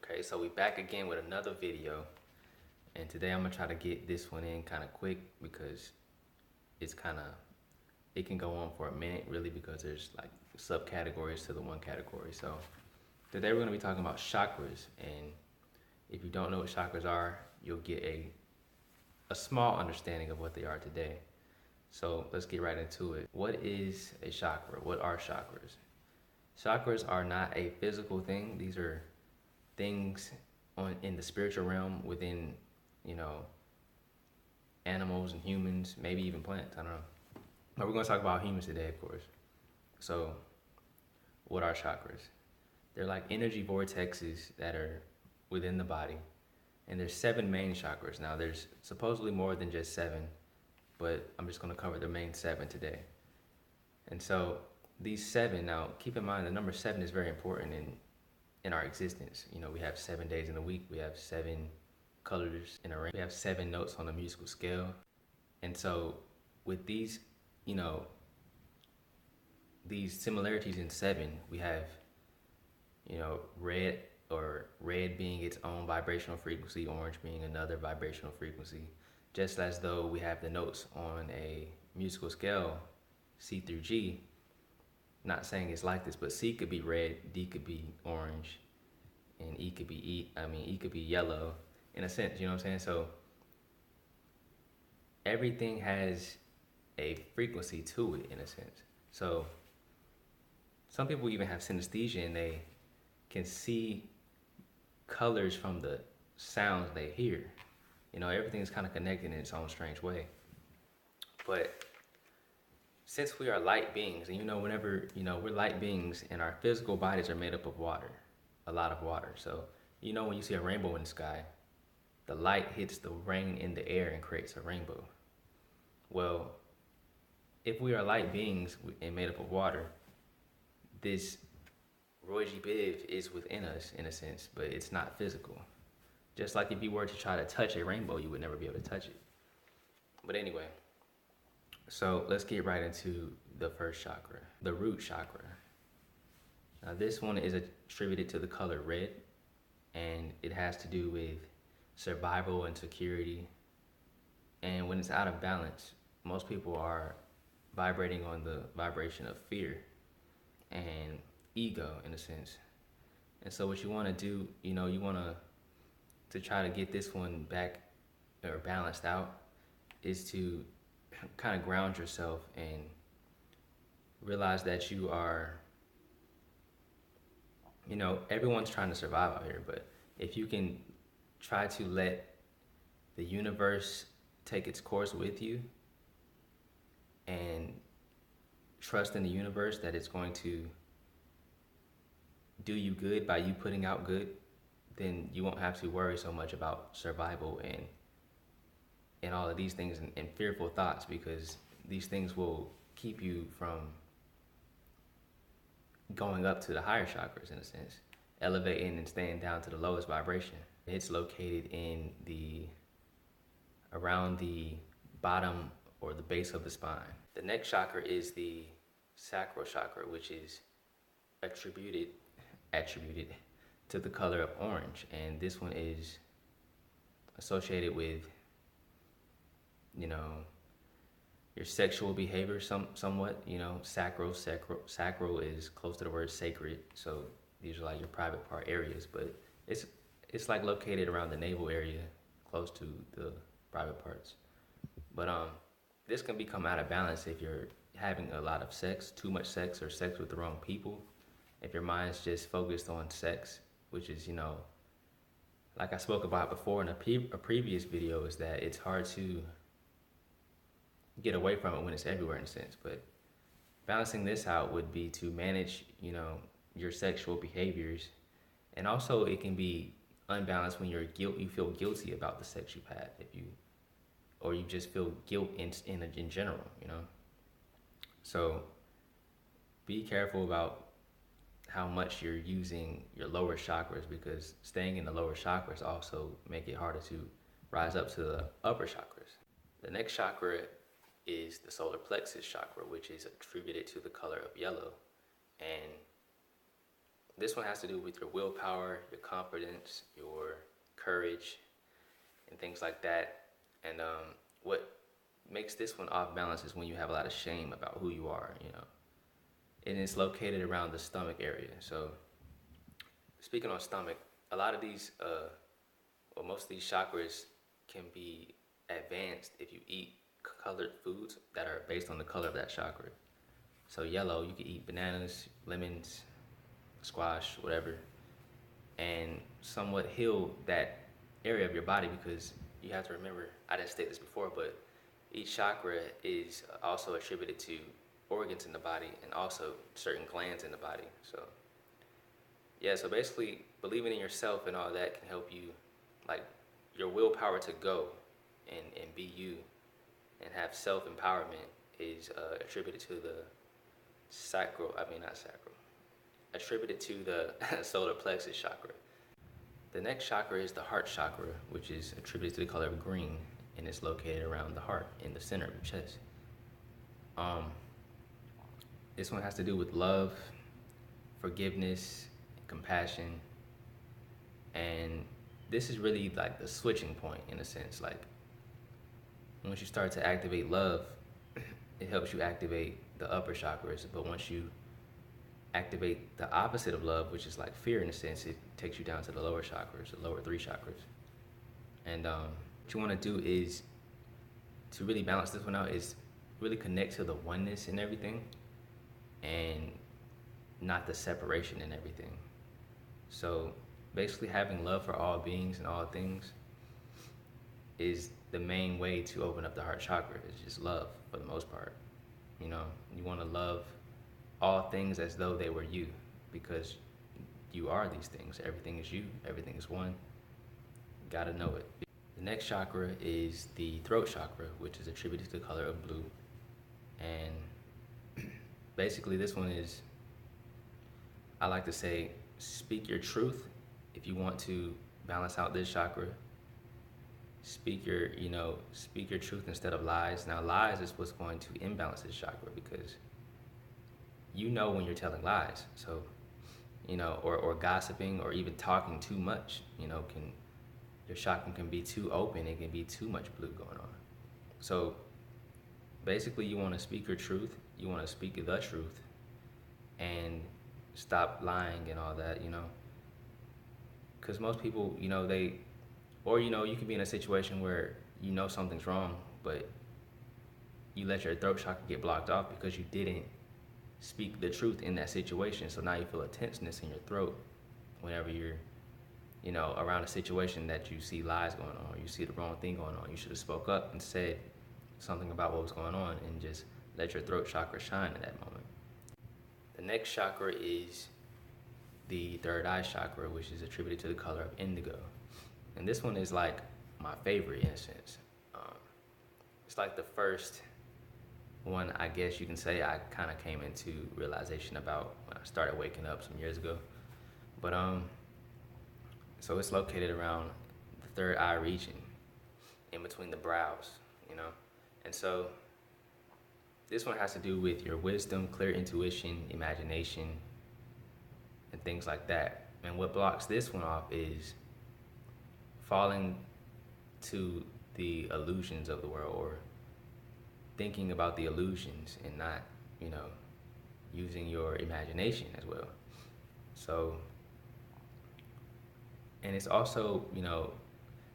Okay, so we back again with another video, and today I'm gonna try to get this one in kind of quick because it can go on for a minute really because there's like subcategories to the one category. So today we're gonna be talking about chakras, and if you don't know what chakras are, you'll get a small understanding of what they are today. So let's get right into it. What is a chakra? What are chakras? Chakras are not a physical thing. These are things in the spiritual realm within, you know, animals and humans, maybe even plants. I don't know. But we're going to talk about humans today, of course. So, what are chakras? They're like energy vortexes that are within the body. And there's 7 main chakras. Now, there's supposedly more than just 7, but I'm just going to cover the main 7 today. And so, these 7, now keep in mind the number 7 is very important in our existence. You know, we have 7 days in a week, we have 7 colors in a ring, we have 7 notes on a musical scale. And so with these, you know, these similarities in 7, we have, you know, red being its own vibrational frequency, orange being another vibrational frequency, just as though we have the notes on a musical scale, C through G. Not saying it's like this, but C could be red, D could be orange, and E could be E could be yellow in a sense, you know what I'm saying? So everything has a frequency to it in a sense. So some people even have synesthesia and they can see colors from the sounds they hear. You know, everything is kind of connected in its own strange way. But since we are light beings, and you know, whenever, you know, we're light beings and our physical bodies are made up of water, a lot of water. So, you know, when you see a rainbow in the sky, the light hits the rain in the air and creates a rainbow. Well, if we are light beings and made up of water, this Roy G. Biv is within us in a sense, but it's not physical. Just like if you were to try to touch a rainbow, you would never be able to touch it. But anyway, so let's get right into the first chakra, the root chakra. Now this one is attributed to the color red, and it has to do with survival and security. And when it's out of balance, most people are vibrating on the vibration of fear and ego in a sense. And so what you want to do, you know, you want to try to get this one back or balanced out is to kind of ground yourself and realize that you are, you know, everyone's trying to survive out here, but if you can try to let the universe take its course with you and trust in the universe that it's going to do you good by you putting out good, then you won't have to worry so much about survival and all of these things and fearful thoughts, because these things will keep you from going up to the higher chakras in a sense, elevating and staying down to the lowest vibration. It's located in around the bottom or the base of the spine. The next chakra is the sacral chakra, which is attributed to the color of orange, and this one is associated with, you know, your sexual behavior somewhat. You know, sacral is close to the word sacred, so these are like your private part areas, but it's like located around the navel area, close to the private parts. But this can become out of balance if you're having a lot of sex, too much sex, or sex with the wrong people. If your mind's just focused on sex, which is, you know, like I spoke about before in a previous video, is that it's hard to get away from it when it's everywhere in a sense. But balancing this out would be to manage, you know, your sexual behaviors. And also it can be unbalanced when you feel guilty about the sex you've had, or you just feel guilt in general, you know. So be careful about how much you're using your lower chakras, because staying in the lower chakras also make it harder to rise up to the upper chakras. The next chakra is the solar plexus chakra, which is attributed to the color of yellow. And this one has to do with your willpower, your confidence, your courage, and things like that. And what makes this one off balance is when you have a lot of shame about who you are, you know. And it's located around the stomach area. So, speaking on stomach, a lot of these, well, most of these chakras can be advanced if you eat colored foods that are based on the color of that chakra. So, yellow, you can eat bananas, lemons, squash, whatever, and somewhat heal that area of your body, because you have to remember, I didn't state this before, but each chakra is also attributed to organs in the body and also certain glands in the body. So yeah, so basically believing in yourself and all that can help you, like your willpower to go and be you and have self-empowerment is attributed to the attributed to the solar plexus chakra. The next chakra is the heart chakra, which is attributed to the color of green, and it's located around the heart in the center of your chest. This one has to do with love, forgiveness, compassion, and this is really like the switching point in a sense. Like once you start to activate love, it helps you activate the upper chakras, but once you activate the opposite of love, which is like fear in a sense, it takes you down to the lower chakras, the lower three chakras. And what you want to do is to really balance this one out is really connect to the oneness in everything and not the separation in everything. So basically having love for all beings and all things is the main way to open up the heart chakra. It's just love for the most part. You know, you want to love all things as though they were you, because you are these things. Everything is you, everything is one. Gotta know it. The next chakra is the throat chakra, which is attributed to the color of blue. And basically this one is, I like to say, speak your truth. If you want to balance out this chakra, speak your truth instead of lies. Now lies is what's going to imbalance this chakra, because you know when you're telling lies. So, you know, or gossiping or even talking too much, you know, your chakra can be too open, it can be too much blue going on. So basically you want to speak your truth, you want to speak the truth and stop lying and all that, you know. Because most people, you know, you can be in a situation where you know something's wrong, but you let your throat chakra get blocked off because you didn't speak the truth in that situation. So now you feel a tenseness in your throat whenever you're, you know, around a situation that you see lies going on, or you see the wrong thing going on. You should have spoke up and said something about what was going on and just let your throat chakra shine in that moment. The next chakra is the third eye chakra, which is attributed to the color of indigo. And this one is like my favorite in a sense. It's like the first one, I guess you can say, I kind of came into realization about when I started waking up some years ago. But so it's located around the third eye region, in between the brows, you know. And so this one has to do with your wisdom, clear intuition, imagination, and things like that. And what blocks this one off is falling to the illusions of the world, or thinking about the illusions and not, you know, using your imagination as well. So, and it's also, you know,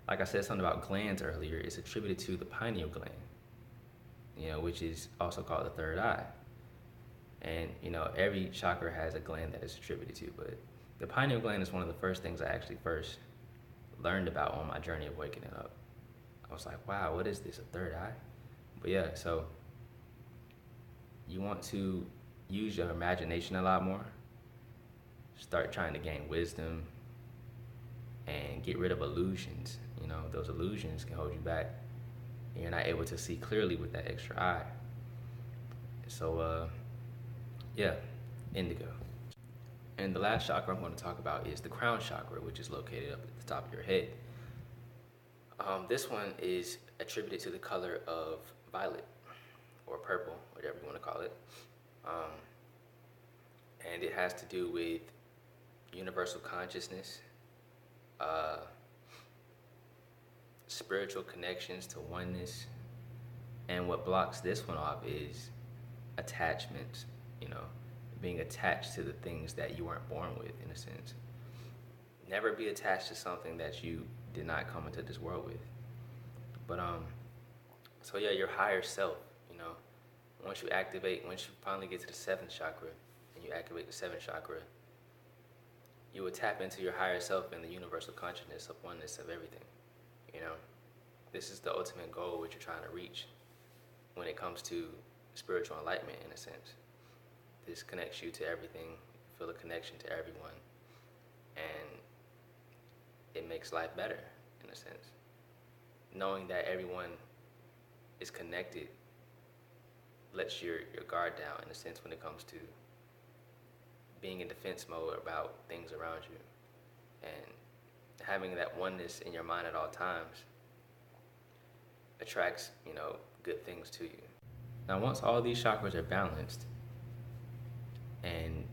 like I said something about glands earlier, it's attributed to the pineal gland, you know, which is also called the third eye. And, you know, every chakra has a gland that it's attributed to, but the pineal gland is one of the first things I actually first learned about on my journey of waking up. I was like, wow, what is this, a third eye? But yeah, so you want to use your imagination a lot more. Start trying to gain wisdom and get rid of illusions. You know, those illusions can hold you back, and you're not able to see clearly with that extra eye. So, yeah, indigo. And the last chakra I'm going to talk about is the crown chakra, which is located up at the top of your head. This one is attributed to the color of violet or purple, whatever you want to call it. And it has to do with universal consciousness, uh, spiritual connections to oneness. And what blocks this one off is attachments, you know, being attached to the things that you weren't born with, in a sense. Never be attached to something that you did not come into this world with. But so yeah, your higher self, you know, once you finally get to the seventh chakra and you activate the seventh chakra, you will tap into your higher self and the universal consciousness of oneness of everything. You know, this is the ultimate goal which you're trying to reach when it comes to spiritual enlightenment, in a sense. This connects you to everything, feel a connection to everyone, and it makes life better, in a sense. Knowing that everyone is connected lets your guard down, in a sense, when it comes to being in defense mode about things around you. And having that oneness in your mind at all times attracts, you know, good things to you. Now, once all these chakras are balanced, and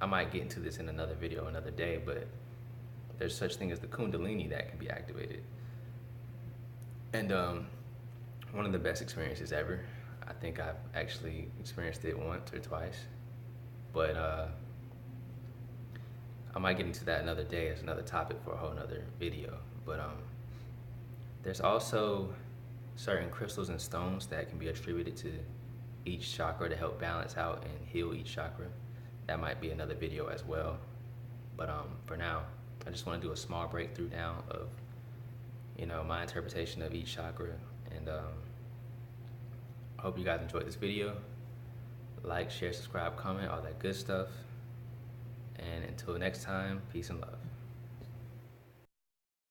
I might get into this in another video another day, but there's such thing as the kundalini that can be activated. And one of the best experiences ever. I think I've actually experienced it once or twice, but I might get into that another day as another topic for a whole nother video. But there's also certain crystals and stones that can be attributed to each chakra to help balance out and heal each chakra. That might be another video as well. But for now, I just want to do a small breakthrough now of, you know, my interpretation of each chakra. And I hope you guys enjoyed this video. Like, share, subscribe, comment, all that good stuff. And until next time, peace and love.